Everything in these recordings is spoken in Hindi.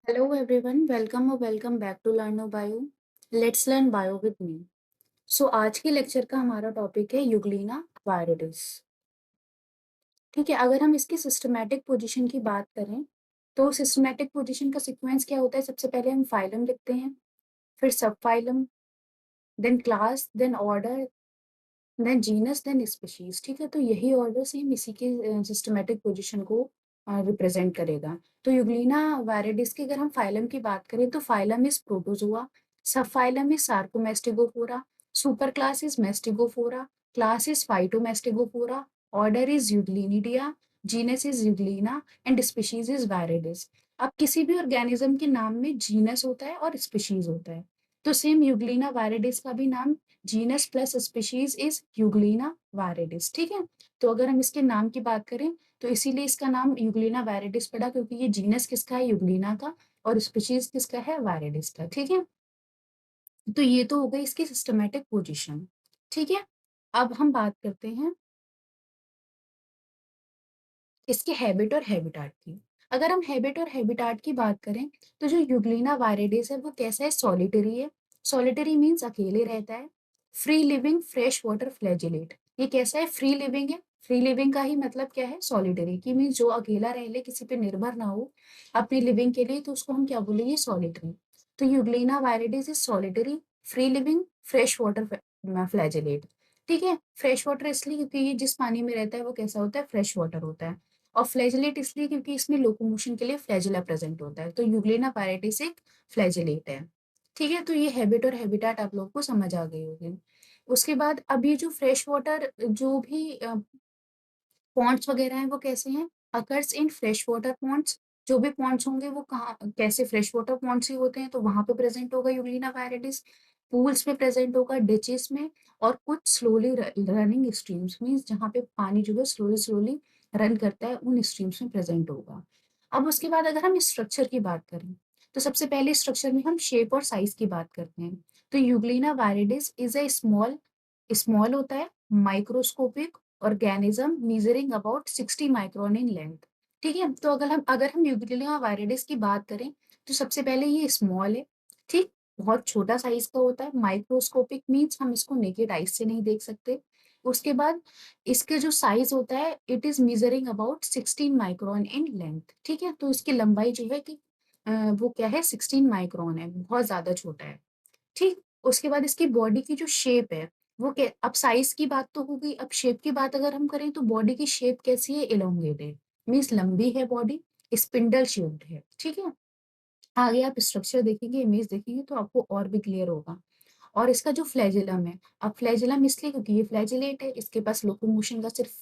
Hello everyone, welcome or welcome back to Learn No Bio. Let's learn bio with me. So आज के लेक्चर का हमारा टॉपिक है यूग्लिना वायरोडिस। ठीक है, अगर हम इसकी सिस्टमैटिक पोजीशन की बात करें तो सिस्टमैटिक पोजीशन का सीक्वेंस क्या होता है? सबसे पहले हम फाइलम लिखते हैं, फिर subphylum, then class, then order, then genus, then species. ठीक है, तो यही ऑर्डर सेम इसी के सिस्टमैटिक पोजीशन को रिप्रेजेंट करेगा। तो यूग्लिना वायरिडिस की अगर हम फाइलम की बात करें तो phylum is protozoa, sub phylum is sarcomastigophora, super class is mastigophora, class is phytomastigophora, order is euglenida, genus is euglena and species is viridis. अब किसी भी ऑर्गेनिज्म के नाम में जीनस होता है और स्पीशीज होता है, तो सेम यूग्लिना वायरिडिस का भी नाम genus plus species is euglena viridis. ठीक है, तो अगर हम इसके नाम की बात करें तो इसीलिए इसका नाम यूग्लिना वायरिडिस पड़ा, क्योंकि ये जीनस किसका है? यूग्लिना का, और स्पीशीज किसका है? वायरिडिस का। ठीक है, तो ये तो हो गई इसकी सिस्टमेटिक पोजीशन। ठीक है, अब हम बात करते हैं इसके हैबिट और हैबिटाट की। अगर हम हैबिट और हैबिटाट की बात करें तो जो यूग्लिना वायरिडिस है वो कैसा है? सॉलिटरी है। सॉलिटरी मीन्स अकेले रहता है। Free living fresh water flagellate, ये कैसा है? फ्री लिविंग है। फ्री लिविंग का ही मतलब क्या है? सॉलिटरी की मीन्स जो अकेला रह ले, किसी पे निर्भर ना हो अपनी लिविंग के लिए, तो उसको हम क्या बोलेंगे? सॉलिटरी। तो euglena viridis is solitary, free living, fresh water flagellate. ठीक है, फ्रेश वाटर इसलिए क्योंकि ये जिस पानी में रहता है वो कैसा होता है? फ्रेश वाटर होता है। और फ्लैजिलेट इसलिए क्योंकि इसमें लोकोमोशन के लिए फ्लैजिला प्रेजेंट होता है, तो यूग्लिना पायरेटिस एक फ्लैजिलेट है। ठीक है, तो ये हैबिट और हैबिटाट आप लोगों को समझ आ गई होगी। उसके बाद अब ये जो फ्रेश वाटर जो भी पॉन्ड्स वगैरह हैं वो कैसे हैं? Occurs in fresh water ponds. जो भी पॉन्ड्स होंगे वो कहाँ कैसे? फ्रेश वाटर पॉन्ड्स ही होते हैं, तो वहां पे प्रेजेंट होगा यूग्लिना वायरिडिस। पूल्स में प्रेजेंट होगा, डिचेस में, और कुछ स्लोली रनिंग स्ट्रीम्स मीन्स जहाँ पे पानी जो है स्लोली स्लोली रन करता है, उन स्ट्रीम्स में प्रेजेंट होगा। अब उसके बाद अगर हम स्ट्रक्चर की बात करें तो सबसे पहले स्ट्रक्चर में हम शेप और साइज की बात करते हैं। तो euglena viridis is a small, small होता है, microscopic organism measuring about 60 micron in length. ठीक है, तो अगर हम यूग्लिना वायरिडिस की बात करें तो सबसे पहले ये स्मॉल है। ठीक, बहुत छोटा साइज का होता है। माइक्रोस्कोपिक मीन्स हम इसको नेकेड आइज से नहीं देख सकते। उसके बाद इसके जो साइज होता है it is measuring about 16 micron in length. ठीक है, तो इसकी लंबाई जो है कि वो क्या है? 16 माइक्रोन है, बहुत ज्यादा छोटा है। ठीक, उसके बाद इसकी बॉडी की जो शेप है वो क्या? अब साइज की बात तो हो गई, अब शेप की बात अगर हम करें तो बॉडी की शेप कैसी है? इलोंगेटेड मीन्स लंबी है बॉडी, स्पिंडल शेप्ड है। ठीक है, आगे आप स्ट्रक्चर देखेंगे, इमेज देखेंगे तो आपको और भी क्लियर होगा। और इसका जो फ्लैजिलम है, अब फ्लैजिलम इसलिए क्योंकि ये फ्लैजिलेट है, इसके पास लोकोमोशन का सिर्फ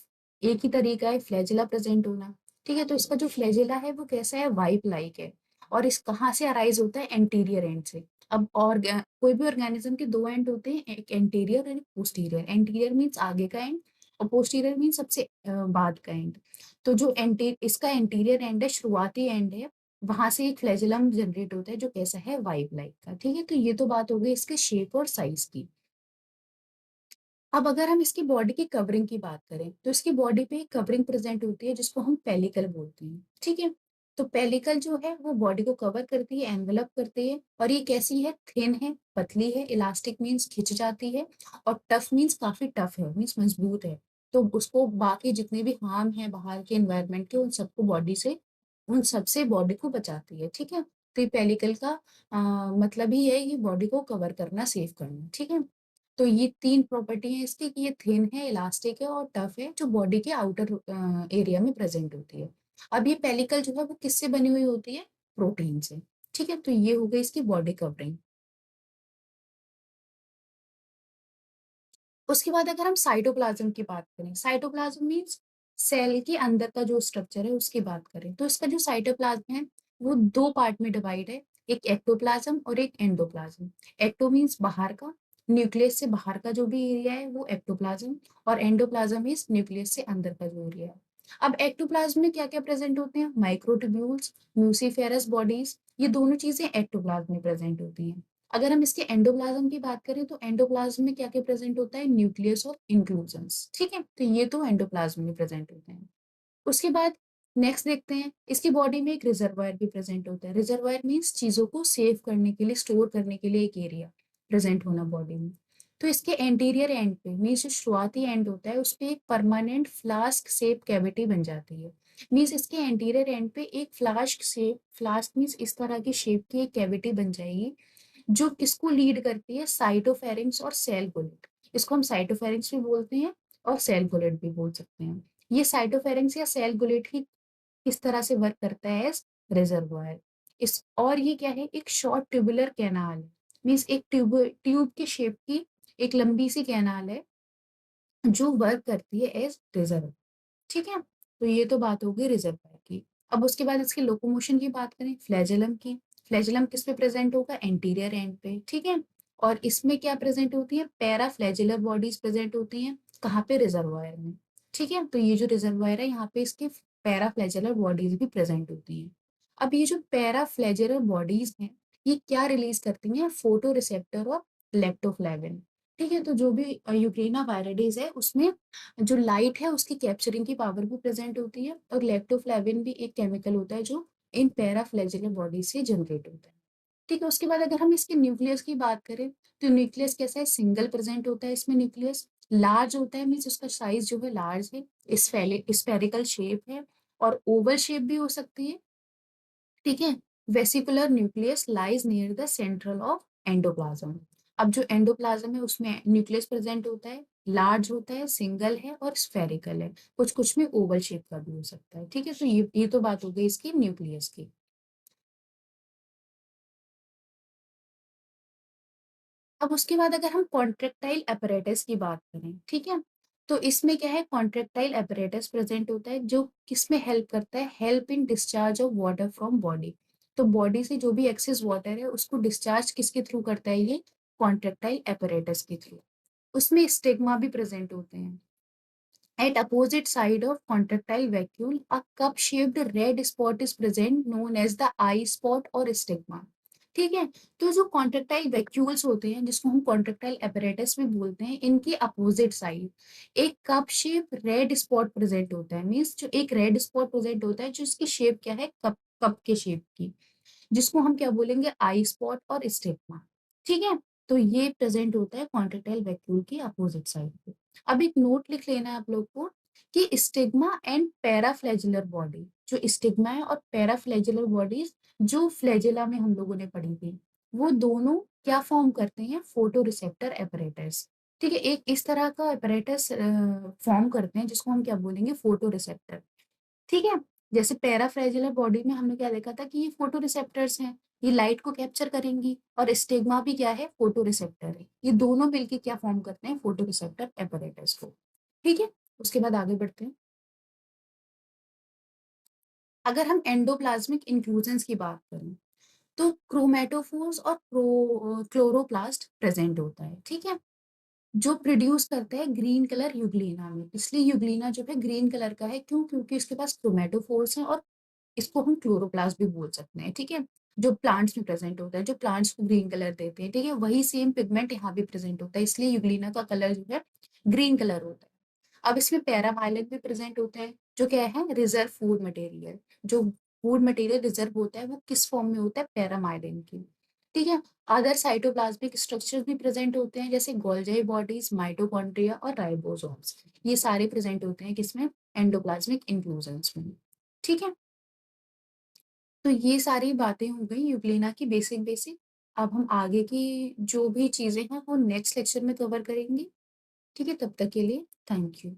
एक ही तरीका है, फ्लैजिला प्रेजेंट होना। ठीक है, तो इसका जो फ्लैजिला है वो कैसा है? वाइप लाइक है। और इस कहाँ से अराइज होता है? एंटीरियर एंड से। अब और कोई भी ऑर्गेनिज्म के दो एंड होते हैं, एक एंटीरियर और एक पोस्टीरियर। एंटीरियर मीन्स आगे का एंड, और पोस्टीरियर मीन्स सबसे बाद का एंड। तो जो इसका एंटीरियर एंड है, शुरुआती एंड है, वहां से एक फ्लैजिलम जनरेट होता है जो कैसा है? वाइप लाइक का। ठीक है, तो ये तो बात हो गई इसके शेप और साइज की। अब अगर हम इसकी बॉडी की कवरिंग की बात करें तो इसकी बॉडी पे एक कवरिंग प्रेजेंट होती है जिसको हम पेलिकल बोलते हैं। ठीक है, तो पेलिकल जो है वो बॉडी को कवर करती है, एनवेलप करती है, और ये कैसी है? थिन है, पतली है, इलास्टिक मीन्स खिंच जाती है, और टफ मीन्स काफी टफ है, मीन्स मजबूत है। तो उसको बाकी जितने भी हार्म है बाहर के एनवायरनमेंट के, उन सबको बॉडी से, उन सबसे बॉडी को बचाती है। ठीक है, तो ये पेलिकल का मतलब ही है ये बॉडी को कवर करना, सेव करना। ठीक है, तो ये तीन प्रॉपर्टी है इसकी कि ये थिन है, इलास्टिक है और टफ है, जो बॉडी के आउटर एरिया में प्रेजेंट होती है। अब ये पेलिकल जो है वो किससे बनी हुई होती है? प्रोटीन से। ठीक है, तो ये हो गई इसकी बॉडी कवरिंग। उसके बाद अगर हम साइटोप्लाज्म की बात करें, साइटोप्लाज्म मीन्स सेल के अंदर का जो स्ट्रक्चर है उसकी बात करें, तो इसका जो साइटोप्लाज्म है वो दो पार्ट में डिवाइड है, एक एक्टोप्लाज्म और एक एंडोप्लाज्म। एक्टो मीन्स बाहर का, न्यूक्लियस से बाहर का जो भी एरिया है वो एक्टोप्लाज्म, और एंडोप्लाज्म मीन्स न्यूक्लियस से अंदर का जो एरिया है। अब एक्टोप्लाज्म में क्या क्या प्रेजेंट होते हैं? माइक्रोट्यूब्यूल्स, म्यूसीफेरस बॉडीज, ये दोनों चीजें एक्टोप्लाज्म में प्रेजेंट होती हैं। अगर हम इसके एंडोप्लाज्म की बात करें तो एंडोप्लाज्म में क्या क्या प्रेजेंट होता है? न्यूक्लियस और इंक्लूजन्स। ठीक है, तो ये तो एंडोप्लाज्म में प्रेजेंट होते हैं। उसके बाद नेक्स्ट देखते हैं, इसकी बॉडी में एक रिजर्वायर भी प्रेजेंट होता है। रिजर्वायर मीन्स चीज़ों को सेव करने के लिए, स्टोर करने के लिए एक एरिया प्रेजेंट होना बॉडी में। तो इसके एंटीरियर एंड पे मीन्स जो शुरुआती एंड होता है उस पे एक परमानेंट फ्लास्क शेप कैविटी बन जाती है। मीन्स इसके एंटीरियर एंड पे एक फ्लास्क शेप, फ्लास्क मीन्स इस तरह की शेप की एक कैविटी बन जाएगी, जो किसको लीड करती है, साइटोफेरिंक्स और सेल गुलेट। इसको हम साइटोफेरिंक्स भी बोलते हैं और सेल गुलेट भी बोल सकते हैं। ये साइटोफेरिंक्स या सेल गुलेट ही किस तरह से वर्क करता है एज रिजर्वायर। इस और ये क्या है, एक शॉर्ट ट्यूबुलर कैनाल है। मीन्स एक ट्यूब के शेप की एक लंबी सी कैनाल है जो वर्क करती है एज रिजर्व। ठीक है, तो ये तो बात हो गई रिजर्वायर की। अब उसके बाद इसके लोकोमोशन की बात करें, फ्लैजेलम की। फ्लैजेलम किस पे प्रेजेंट होगा, एंटीरियर एंड पे। ठीक है, और इसमें क्या प्रेजेंट होती है, पैरा फ्लैजेलर बॉडीज प्रेजेंट होती हैं। कहाँ पे, रिजर्वायर में। ठीक है, तो ये जो रिजर्वायर है यहाँ पे इसके पैरा फ्लैजेलर बॉडीज भी प्रेजेंट होती हैं। अब ये जो पैरा फ्लैजेलर बॉडीज हैं, ये क्या रिलीज करती हैं, फोटो रिसेप्टर और लेप्टोफ्लेविन। ठीक है, तो जो भी यूग्रेना वायरडेज है उसमें जो लाइट है उसकी कैप्चरिंग की पावर भी प्रेजेंट होती है, और लेप्टोफ्लेविन भी एक केमिकल होता है जो इन पैराफ्लैजिलर बॉडी से जनरेट होता है। ठीक है, उसके बाद अगर हम इसके न्यूक्लियस की बात करें, तो न्यूक्लियस कैसा है, सिंगल प्रेजेंट होता है इसमें न्यूक्लियस। लार्ज होता है मीन्स उसका साइज जो है लार्ज है, स्फेरिकल शेप है और ओवल शेप भी हो सकती है। ठीक है, vesicular nucleus lies near the central of endoplasm. अब जो एंडोप्लाज्म है उसमें न्यूक्लियस प्रेजेंट होता है, लार्ज होता है, सिंगल है और स्फेरिकल है। कुछ कुछ में ओवल शेप का भी हो सकता है। ठीक है, तो ये तो बात हो गई इसकी न्यूक्लियस की। अब उसके बाद अगर हम कॉन्ट्रेक्टाइल apparatus की बात करें, ठीक है, तो इसमें क्या है, कॉन्ट्रेक्टाइल apparatus प्रेजेंट होता है जो किसमें हेल्प करता है, help in discharge of water from body. तो बॉडी से जो भी एक्सेस वाटर है उसको डिस्चार्ज किसके थ्रू करता है, ये कॉन्ट्रेक्टाइल apparatus के थ्रू। उसमें स्टिग्मा भी प्रेजेंट होते हैं। At opposite side of contractile vacuole, a cup-shaped red spot is present known as the eye spot or stigma. ठीक है, तो जो कॉन्ट्रेक्टाइल वैक्यूल्स होते हैं जिसको हम कॉन्ट्रेक्टाइल apparatus भी बोलते हैं, इनके अपोजिट साइड एक cup shape red spot present होता है। मीन्स जो एक रेड स्पॉट प्रेजेंट होता है जिसकी शेप क्या है, कप, कप के शेप की, जिसको हम क्या बोलेंगे, आई स्पॉट और स्टिग्मा। ठीक है, तो ये प्रेजेंट होता है कॉन्ट्रेक्टाइल वैक्यूल की अपोजिट साइड पे। अब एक नोट लिख लेना है आप लोग को कि स्टिग्मा एंड पैराफ्लैजिलर बॉडी, जो स्टिग्मा है और पैराफ्लैजिलर बॉडीज जो फ्लैजिला में हम लोगों ने पढ़ी थी, वो दोनों क्या फॉर्म करते हैं, फोटो रिसेप्टर एपरेटस। ठीक है, एक इस तरह का एपरेटस फॉर्म करते हैं जिसको हम क्या बोलेंगे, फोटो रिसेप्टर। ठीक है, जैसे पैराफ्रेजिलर बॉडी में हमने क्या देखा था कि ये फोटो रिसेप्टर्स हैं, ये लाइट को कैप्चर करेंगी, और स्टिग्मा भी क्या है, फोटो रिसेप्टर है। ये दोनों मिलके क्या फॉर्म करते हैं, फोटो रिसेप्टर एपरेटस को। ठीक है, उसके बाद आगे बढ़ते हैं। अगर हम एंडोप्लाज्मिक इंफ्यूजन्स की बात करें, तो क्रोमेटोफोर्स और क्लोरोप्लास्ट प्रेजेंट होता है। ठीक है, जो प्रोड्यूस करता है ग्रीन कलर यूग्लिना में, इसलिए यूग्लिना जो है ग्रीन कलर का है। क्यों, क्योंकि इसके पास क्रोमेटोफोर्स हैं, और इसको हम क्लोरोप्लास्ट भी बोल सकते हैं। ठीक है, जो प्लांट्स में प्रेजेंट होता है, जो प्लांट्स को ग्रीन कलर देते हैं। ठीक है, वही सेम पिगमेंट यहाँ भी प्रेजेंट होता है, इसलिए यूग्लिना का कलर जो है ग्रीन कलर होता है। अब इसमें पैरामाइलिन भी प्रेजेंट होता है, जो क्या है, रिजर्व फूड मटेरियल। जो फूड मटेरियल रिजर्व होता है वो किस फॉर्म में होता है, पैरामाइलिन की। ठीक है, अदर साइटोप्लाज्मिक स्ट्रक्चर्स भी प्रेजेंट होते हैं जैसे गोल्जी बॉडीज, माइटोकॉन्ड्रिया और राइबोसोम्स। ये सारे प्रेजेंट होते हैं किसमें, एंडोप्लाज्मिक इंफ्यूजन्स में। ठीक है, तो ये सारी बातें हो गई यूग्लेना की बेसिक बेसिक। अब हम आगे की जो भी चीजें हैं वो नेक्स्ट लेक्चर में कवर करेंगे। ठीक है, तब तक के लिए थैंक यू।